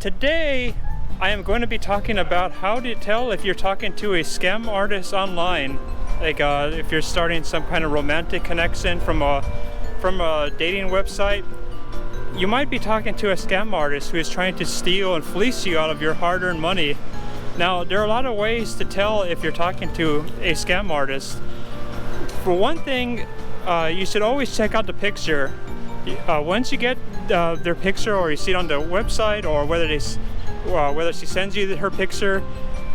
Today, I am going to be talking about how to tell if you're talking to a scam artist online. Like if you're starting some kind of romantic connection from a dating website, you might be talking to a scam artist who is trying to steal and fleece you out of your hard-earned money. Now, there are a lot of ways to tell if you're talking to a scam artist. For one thing, you should always check out the picture. Once you get their picture, or you see it on the website, or whether she sends you her picture,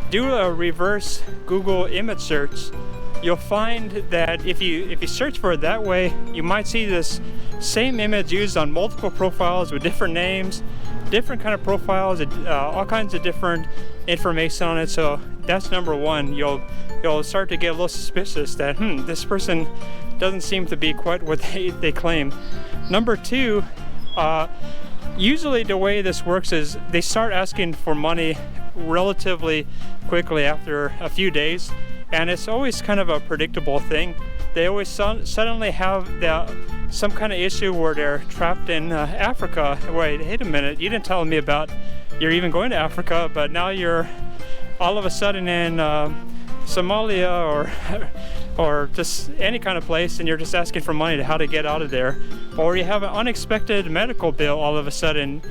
do a reverse Google image search. You'll find that if you search for it that way, you might see this same image used on multiple profiles with different names, different kind of profiles, all kinds of different information on it. So that's number one. You'll start to get a little suspicious that this person doesn't seem to be quite what they claim. Number two, usually the way this works is they start asking for money relatively quickly after a few days, and it's always kind of a predictable thing. They always suddenly have some kind of issue where they're trapped in Africa. Wait a minute, you didn't tell me about you're even going to Africa, but now you're all of a sudden in Somalia or just any kind of place, and you're just asking for money to how to get out of there. Or you have an unexpected medical bill all of a sudden,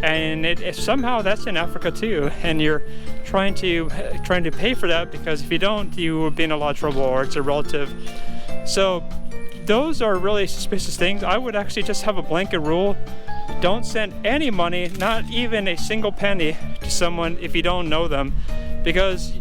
and if somehow that's in Africa too, and you're trying to pay for that, because if you don't, you will be in a lot of trouble, or it's a relative. So those are really suspicious things. I would actually just have a blanket rule: don't send any money, not even a single penny, to someone if you don't know them, because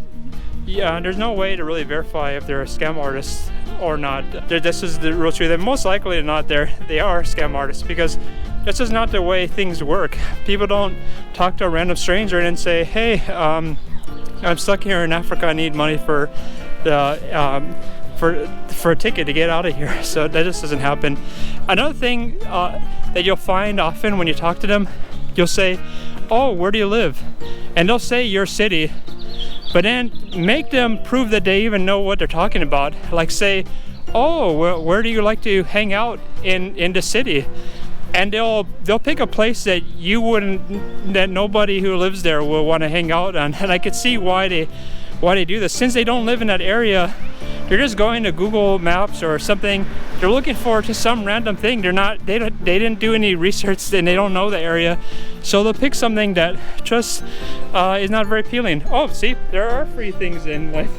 there's no way to really verify if they're a scam artist or not. This is the real truth. They're most likely not. They are scam artists, because this is not the way things work. People don't talk to a random stranger and say, "Hey, I'm stuck here in Africa. I need money for a ticket to get out of here." So that just doesn't happen. Another thing that you'll find often when you talk to them, you'll say, "Oh, where do you live?" And they'll say your city. But then make them prove that they even know what they're talking about. Like say, "Oh, where do you like to hang out in the city?" And they'll pick a place that that nobody who lives there will want to hang out on. And I could see why they do this. Since they don't live in that area, they're just going to Google Maps or something. They're looking for just some random thing. They didn't do any research, and they don't know the area. So they'll pick something that just is not very appealing. Oh, see, there are free things in life.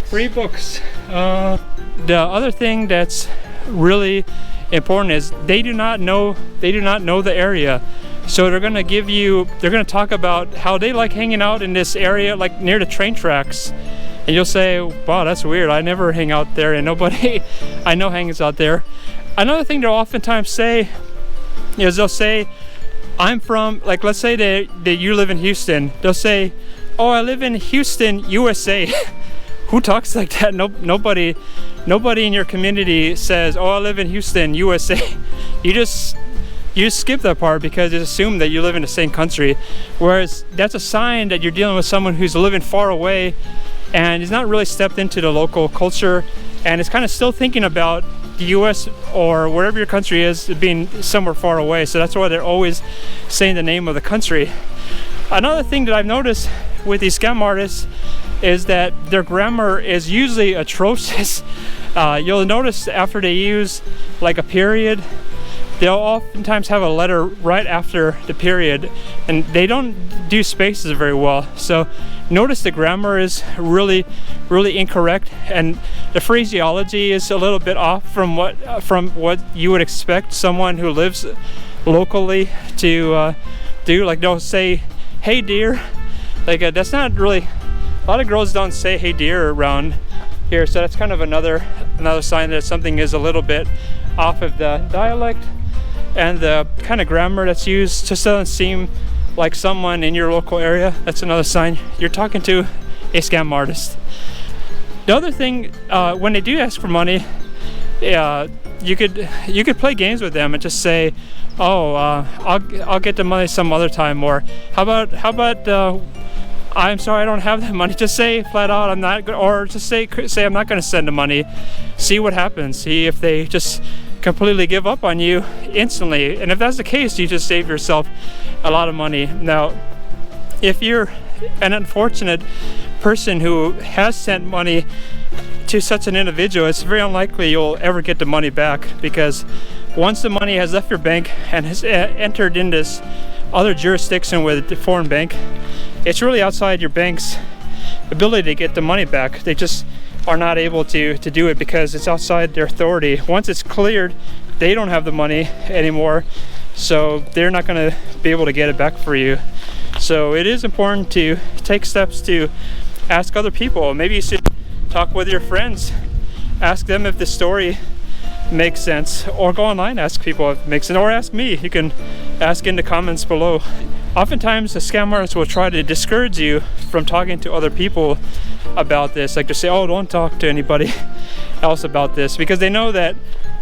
Free books. The other thing that's really important is they do not know the area. So they're gonna talk about how they like hanging out in this area, like near the train tracks. And you'll say, "Wow, that's weird. I never hang out there, and nobody I know hangs out there." Another thing they'll oftentimes say is they'll say, "I'm from," like let's say that you live in Houston. They'll say, "Oh, I live in Houston, USA." Who talks like that? Nobody in your community says, "Oh, I live in Houston, USA." You just skip that part because it's assumed that you live in the same country. Whereas that's a sign that you're dealing with someone who's living far away and is not really stepped into the local culture, and is kind of still thinking about the US or wherever your country is being somewhere far away. So that's why they're always saying the name of the country. Another thing that I've noticed with these scam artists is that their grammar is usually atrocious. You'll notice after they use like a period, they'll oftentimes have a letter right after the period, and they don't do spaces very well. So notice the grammar is really incorrect, and the phraseology is a little bit off from what you would expect someone who lives locally to do. Like they'll say, "Hey dear," like that's not really. A lot of girls don't say "hey dear" around here, so that's kind of another sign that something is a little bit off of the dialect. And the kind of grammar that's used just doesn't seem like someone in your local area. That's another sign you're talking to a scam artist. The other thing, when they do ask for money, you could play games with them and just say, "Oh, I'll get the money some other time," or how about "I'm sorry, I don't have that money." Just say flat out, "I'm not," or just say "I'm not going to send the money." See what happens. See if they just completely give up on you instantly. And if that's the case, you just save yourself a lot of money. Now, if you're an unfortunate person who has sent money to such an individual, it's very unlikely you'll ever get the money back, because once the money has left your bank and has entered in this other jurisdiction with the foreign bank, it's really outside your bank's ability to get the money back. They just are not able to do it because it's outside their authority. Once it's cleared, they don't have the money anymore, so they're not going to be able to get it back for you. So it is important to take steps to ask other people. Maybe you should talk with your friends, ask them if the story makes sense, or go online, ask people if it makes sense, or ask me. You can ask in the comments below. Oftentimes the scam artists will try to discourage you from talking to other people about this, like to say, oh, don't talk to anybody else about this, because they know that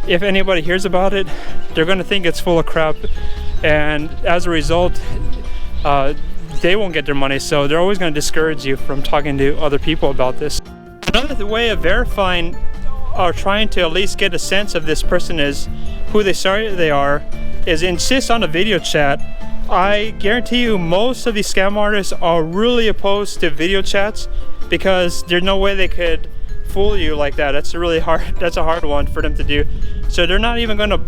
if anybody hears about it, they're going to think it's full of crap, and as a result they won't get their money. So they're always going to discourage you from talking to other people about this. Another way of verifying or trying to at least get a sense of this person is who they say they are is insist on a video chat. I guarantee you most of these scam artists are really opposed to video chats, because there's no way they could fool you like that. That's a hard one for them to do. So they're not even gonna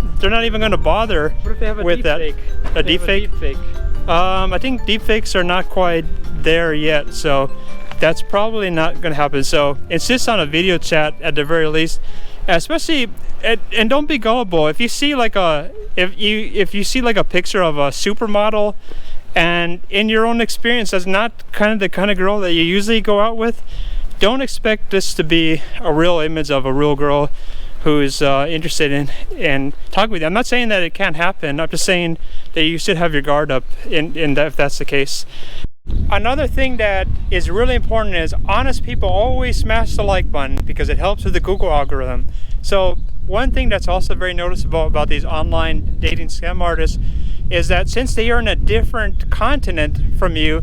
bother. What if they have a with deep fake? A deep fake? I think deepfakes are not quite there yet, so that's probably not going to happen. So insist on a video chat at the very least, especially, and don't be gullible. If you see like if you see like a picture of a supermodel, and in your own experience that's not the kind of girl that you usually go out with, don't expect this to be a real image of a real girl who's interested in talking with you. I'm not saying that it can't happen. I'm just saying that you should have your guard up in that, if that's the case. Another thing that is really important is honest people always smash the like button, because it helps with the Google algorithm. So one thing that's also very noticeable about these online dating scam artists is that since they are in a different continent from you,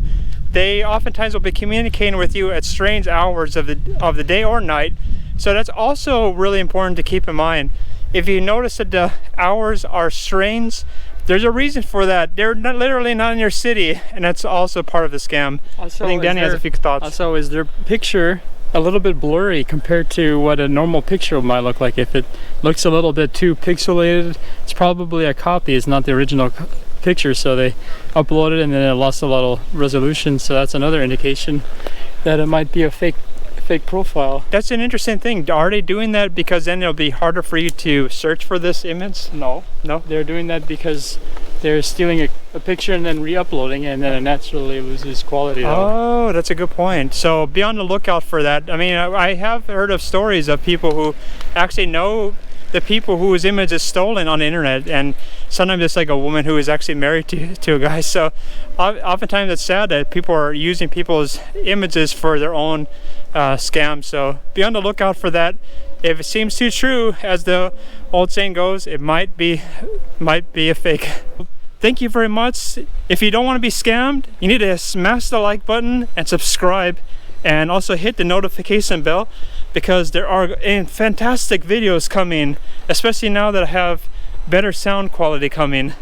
they oftentimes will be communicating with you at strange hours of the day or night. So that's also really important to keep in mind. If you notice that the hours are strange, there's a reason for that. They're literally not in your city, and that's also part of the scam. Also, I think Danny has a few thoughts. Also, is their picture a little bit blurry compared to what a normal picture might look like? If it looks a little bit too pixelated, it's probably a copy. It's not the original picture, so they uploaded it and then it lost a little resolution. So that's another indication that it might be a fake profile. That's an interesting thing. Are they doing that because then it'll be harder for you to search for this image? No, they're doing that because they're stealing a picture and then re-uploading, and then it naturally loses quality. Oh, that's a good point. So be on the lookout for that. I mean, I have heard of stories of people who actually know the people whose image is stolen on the internet, and sometimes it's like a woman who is actually married to a guy. So oftentimes it's sad that people are using people's images for their own scams. So be on the lookout for that. If it seems too true, as the old saying goes, it might be a fake. Thank you very much. If you don't want to be scammed, you need to smash the like button and subscribe, and also hit the notification bell, because there are fantastic videos coming, especially now that I have better sound quality coming.